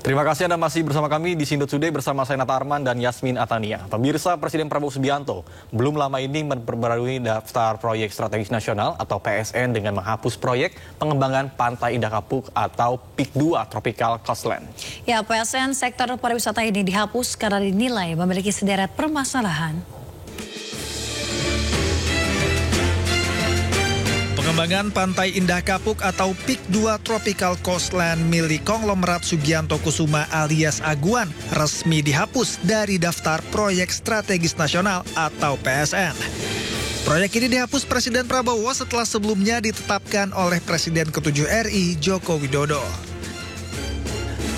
Terima kasih Anda masih bersama kami di Sindut Today bersama saya Nata Arman dan Yasmin Atania. Pemirsa, Presiden Prabowo Subianto belum lama ini memperbarui daftar proyek strategis nasional atau PSN dengan menghapus proyek pengembangan Pantai Indah Kapuk atau PIK 2 Tropical Coastland. Ya, PSN sektor pariwisata ini dihapus karena dinilai memiliki sederet permasalahan. Pengembangan Pantai Indah Kapuk atau PIK 2 Tropical Coastland milik konglomerat Sugianto Kusuma alias Aguan resmi dihapus dari daftar proyek strategis nasional atau PSN. Proyek ini dihapus Presiden Prabowo setelah sebelumnya ditetapkan oleh Presiden ke-7 RI Joko Widodo.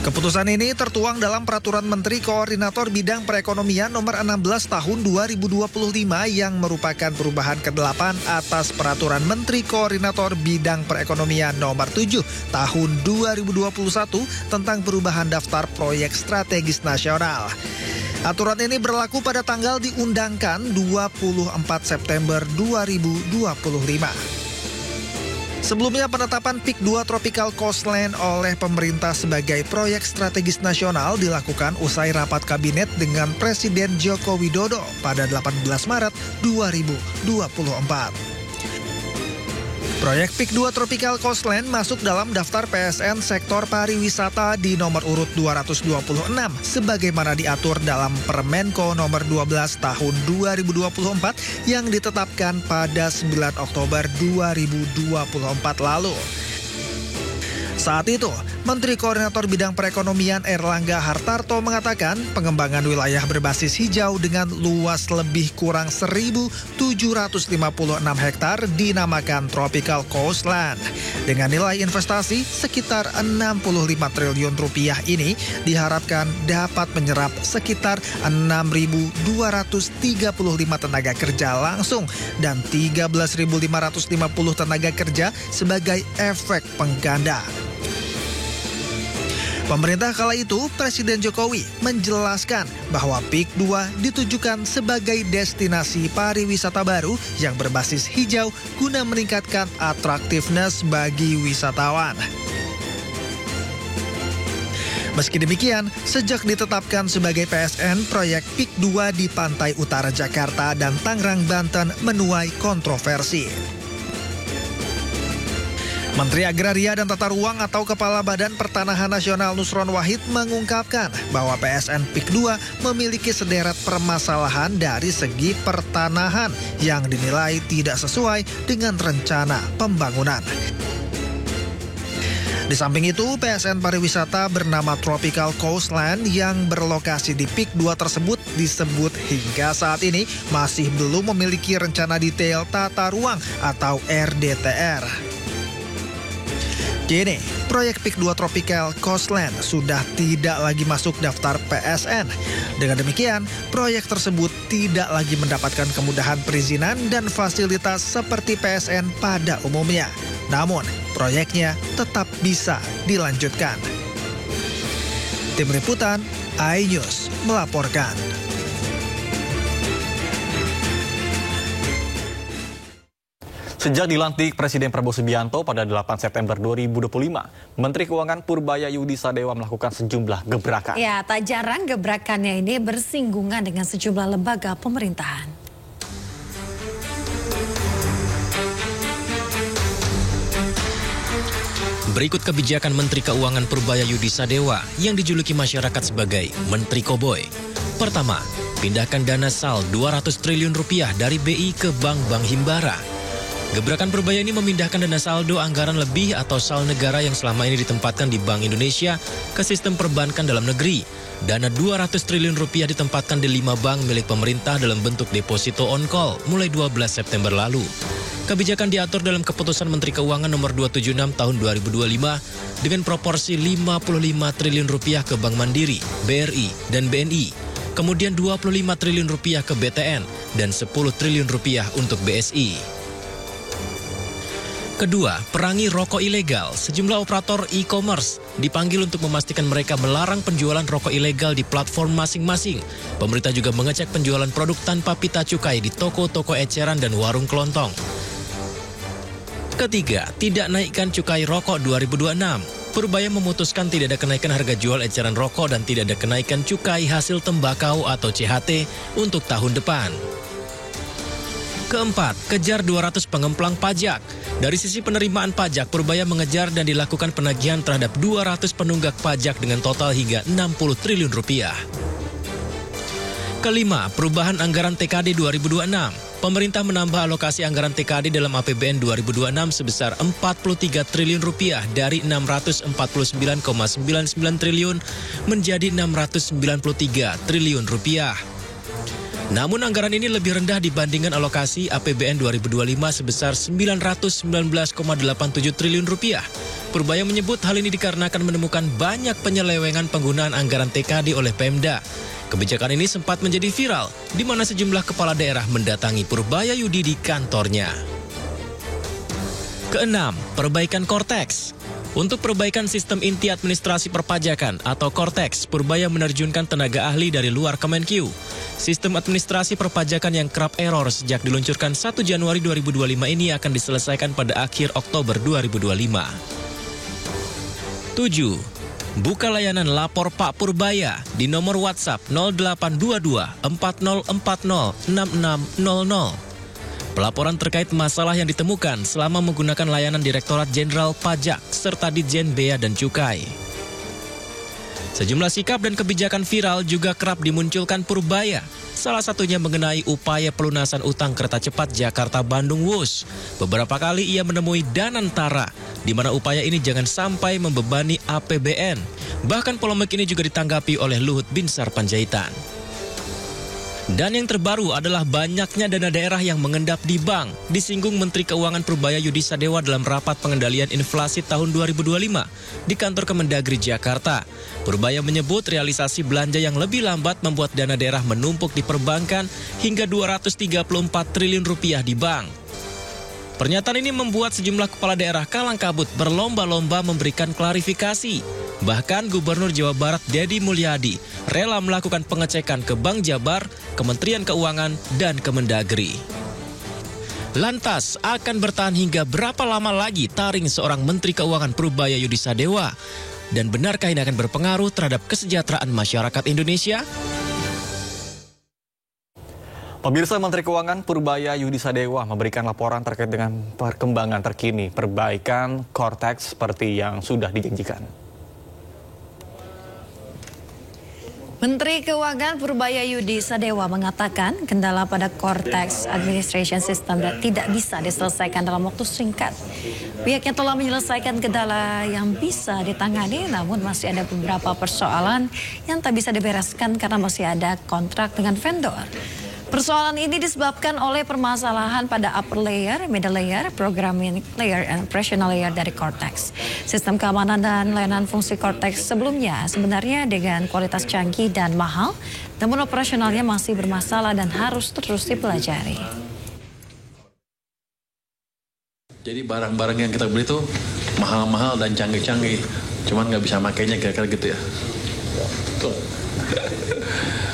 Keputusan ini tertuang dalam Peraturan Menteri Koordinator Bidang Perekonomian Nomor 16 Tahun 2025 yang merupakan perubahan ke-8 atas Peraturan Menteri Koordinator Bidang Perekonomian Nomor 7 Tahun 2021 tentang perubahan daftar proyek strategis nasional. Aturan ini berlaku pada tanggal diundangkan 24 September 2025. Sebelumnya penetapan PIK 2 Tropical Coastland oleh pemerintah sebagai proyek strategis nasional dilakukan usai rapat kabinet dengan Presiden Joko Widodo pada 18 Maret 2024. Proyek PIK 2 Tropical Coastland masuk dalam daftar PSN sektor pariwisata di nomor urut 226 sebagaimana diatur dalam Permenko nomor 12 tahun 2024 yang ditetapkan pada 9 Oktober 2024 lalu. Saat itu, Menteri Koordinator Bidang Perekonomian Erlangga Hartarto mengatakan pengembangan wilayah berbasis hijau dengan luas lebih kurang 1.756 hektar dinamakan Tropical Coastland. Dengan nilai investasi sekitar 65 triliun rupiah ini diharapkan dapat menyerap sekitar 6.235 tenaga kerja langsung dan 13.550 tenaga kerja sebagai efek pengganda. Pemerintah kala itu, Presiden Jokowi menjelaskan bahwa PIK 2 ditujukan sebagai destinasi pariwisata baru yang berbasis hijau guna meningkatkan atraktivitas bagi wisatawan. Meski demikian, sejak ditetapkan sebagai PSN, proyek PIK 2 di pantai utara Jakarta dan Tangerang, Banten menuai kontroversi. Menteri Agraria dan Tata Ruang atau Kepala Badan Pertanahan Nasional Nusron Wahid mengungkapkan bahwa PSN PIK 2 memiliki sederet permasalahan dari segi pertanahan yang dinilai tidak sesuai dengan rencana pembangunan. Di samping itu, PSN pariwisata bernama Tropical Coastland yang berlokasi di PIK 2 tersebut disebut hingga saat ini masih belum memiliki rencana detail tata ruang atau RDTR. Kini, proyek PIK 2 Tropical Coastland sudah tidak lagi masuk daftar PSN. Dengan demikian, proyek tersebut tidak lagi mendapatkan kemudahan perizinan dan fasilitas seperti PSN pada umumnya. Namun, proyeknya tetap bisa dilanjutkan. Tim Liputan, iNews melaporkan. Sejak dilantik Presiden Prabowo Subianto pada 8 September 2025, Menteri Keuangan Purbaya Yudi Sadewa melakukan sejumlah gebrakan. Ya, tak jarang gebrakannya ini bersinggungan dengan sejumlah lembaga pemerintahan. Berikut kebijakan Menteri Keuangan Purbaya Yudi Sadewa yang dijuluki masyarakat sebagai Menteri Koboy. Pertama, pindahkan dana SAL 200 triliun rupiah dari BI ke bank-bank himbara. Gebrakan Purbaya ini memindahkan dana saldo anggaran lebih atau SAL negara yang selama ini ditempatkan di Bank Indonesia ke sistem perbankan dalam negeri. Dana 200 triliun rupiah ditempatkan di 5 bank milik pemerintah dalam bentuk deposito on call mulai 12 September lalu. Kebijakan diatur dalam Keputusan Menteri Keuangan Nomor 276 Tahun 2025 dengan proporsi 55 triliun rupiah ke Bank Mandiri, BRI, dan BNI. Kemudian 25 triliun rupiah ke BTN dan 10 triliun rupiah untuk BSI. Kedua, perangi rokok ilegal. Sejumlah operator e-commerce dipanggil untuk memastikan mereka melarang penjualan rokok ilegal di platform masing-masing. Pemerintah juga mengecek penjualan produk tanpa pita cukai di toko-toko eceran dan warung kelontong. Ketiga, tidak naikkan cukai rokok 2026. Purbaya memutuskan tidak ada kenaikan harga jual eceran rokok dan tidak ada kenaikan cukai hasil tembakau atau CHT untuk tahun depan. Keempat, kejar 200 pengemplang pajak. Dari sisi penerimaan pajak, Purbaya mengejar dan dilakukan penagihan terhadap 200 penunggak pajak dengan total hingga 60 triliun rupiah. Kelima, perubahan anggaran TKD 2026. Pemerintah menambah alokasi anggaran TKD dalam APBN 2026 sebesar 43 triliun rupiah dari 649,99 triliun menjadi 693 triliun rupiah. Namun anggaran ini lebih rendah dibandingkan alokasi APBN 2025 sebesar 919,87 triliun rupiah. Purbaya menyebut hal ini dikarenakan menemukan banyak penyelewengan penggunaan anggaran TKD oleh Pemda. Kebijakan ini sempat menjadi viral, di mana sejumlah kepala daerah mendatangi Purbaya Yudi di kantornya. Keenam, perbaikan Kortex. Untuk perbaikan sistem inti administrasi perpajakan atau Kortex, Purbaya menerjunkan tenaga ahli dari luar Kemenkyu. Sistem administrasi perpajakan yang kerap error sejak diluncurkan 1 Januari 2025 ini akan diselesaikan pada akhir Oktober 2025. 7. Buka layanan Lapor Pak Purbaya di nomor WhatsApp 0822 4040 6600. Pelaporan terkait masalah yang ditemukan selama menggunakan layanan Direktorat Jenderal Pajak serta Ditjen Bea dan Cukai. Sejumlah sikap dan kebijakan viral juga kerap dimunculkan Purbaya. Salah satunya mengenai upaya pelunasan utang kereta cepat Jakarta-Bandung Wus. Beberapa kali ia menemui Danantara, di mana upaya ini jangan sampai membebani APBN. Bahkan polemik ini juga ditanggapi oleh Luhut Binsar Panjaitan. Dan yang terbaru adalah banyaknya dana daerah yang mengendap di bank. Disinggung Menteri Keuangan Purbaya Yudi Sadewa dalam rapat pengendalian inflasi tahun 2025 di kantor Kemendagri Jakarta. Purbaya menyebut realisasi belanja yang lebih lambat membuat dana daerah menumpuk di perbankan hingga 234 triliun rupiah di bank. Pernyataan ini membuat sejumlah kepala daerah kalang kabut berlomba-lomba memberikan klarifikasi. Bahkan Gubernur Jawa Barat Deddy Mulyadi rela melakukan pengecekan ke Bank Jabar, Kementerian Keuangan, dan Kemendagri. Lantas, akan bertahan hingga berapa lama lagi taring seorang Menteri Keuangan Purbaya Yudi Sadewa? Dan benarkah ini akan berpengaruh terhadap kesejahteraan masyarakat Indonesia? Pemirsa, Menteri Keuangan Purbaya Yudi Sadewa memberikan laporan terkait dengan perkembangan terkini perbaikan Kortex seperti yang sudah dijanjikan. Menteri Keuangan Purbaya Yudi Sadewa mengatakan kendala pada Kortex Administration System tidak bisa diselesaikan dalam waktu singkat. Pihaknya telah menyelesaikan kendala yang bisa ditangani, namun masih ada beberapa persoalan yang tak bisa dibereskan karena masih ada kontrak dengan vendor. Persoalan ini disebabkan oleh permasalahan pada upper layer, middle layer, programming layer, dan operational layer dari Kortex. Sistem keamanan dan layanan fungsi Kortex sebelumnya sebenarnya dengan kualitas canggih dan mahal, namun operasionalnya masih bermasalah dan harus terus dipelajari. Jadi barang-barang yang kita beli itu mahal-mahal dan canggih-canggih, cuman nggak bisa makainya kira-kira gitu ya.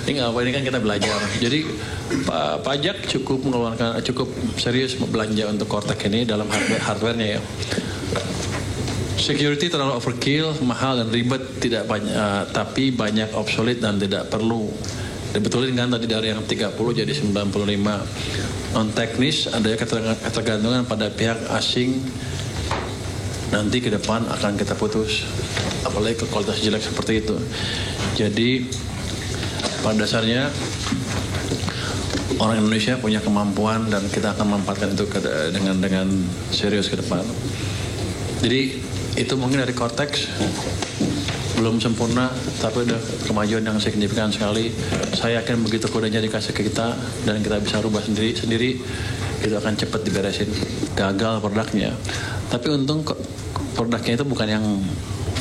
Ini nggak apa, ini kan kita belajar. Jadi pajak cukup serius belanja untuk Kortex ini dalam hardware-nya ya. Security terlalu overkill, mahal dan ribet, tidak banyak, tapi banyak obsolete dan tidak perlu. Dibetulin kan tadi dari yang 30 jadi 95. Non teknis ada ketergantungan pada pihak asing. Nanti ke depan akan kita putus, apalagi ke kualitas jelek seperti itu. Jadi pada dasarnya orang Indonesia punya kemampuan dan kita akan memanfaatkan itu dengan serius ke depan. Jadi itu mungkin dari Kortex belum sempurna, tapi udah kemajuan yang signifikan sekali. Saya yakin begitu kodenya dikasih ke kita dan kita bisa rubah sendiri, itu akan cepat diberesin. Gagal produknya, tapi untung produknya itu bukan yang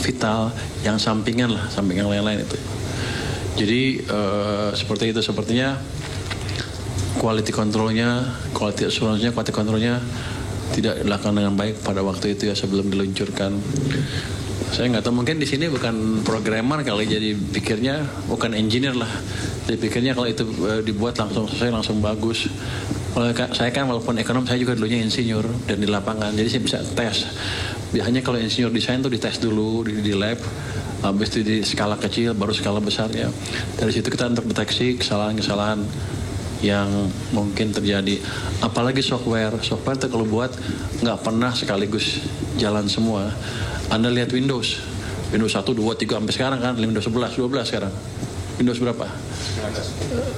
vital, yang sampingan lah, sampingan lain-lain itu. Jadi seperti itu, sepertinya quality controlnya tidak dilakukan dengan baik pada waktu itu ya, sebelum diluncurkan. Saya nggak tahu, mungkin di sini bukan programmer kali, jadi pikirnya bukan engineer lah. Jadi pikirnya kalau itu dibuat langsung selesai, langsung bagus. Kalau saya kan walaupun ekonom, saya juga dulunya insinyur dan di lapangan, jadi saya bisa tes. Biasanya kalau insinyur desain tuh dites dulu di lab, habis itu di skala kecil, baru skala besar ya. Dari situ kita terdeteksi kesalahan-kesalahan yang mungkin terjadi. Apalagi software itu kalau buat nggak pernah sekaligus jalan semua. Anda lihat Windows 1, 2, 3 sampai sekarang kan, Windows 11, 12 sekarang. Windows berapa?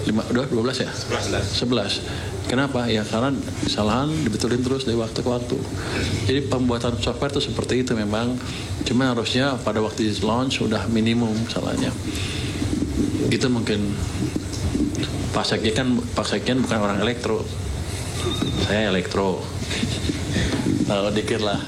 12 ya? 11. Kenapa? Ya karena kesalahan dibetulin terus dari waktu ke waktu. Jadi pembuatan software itu seperti itu memang. Cuma harusnya pada waktu launch sudah minimum salahnya. Itu mungkin Pak Sekjen bukan orang elektro. Saya elektro. Tahu dikit lah.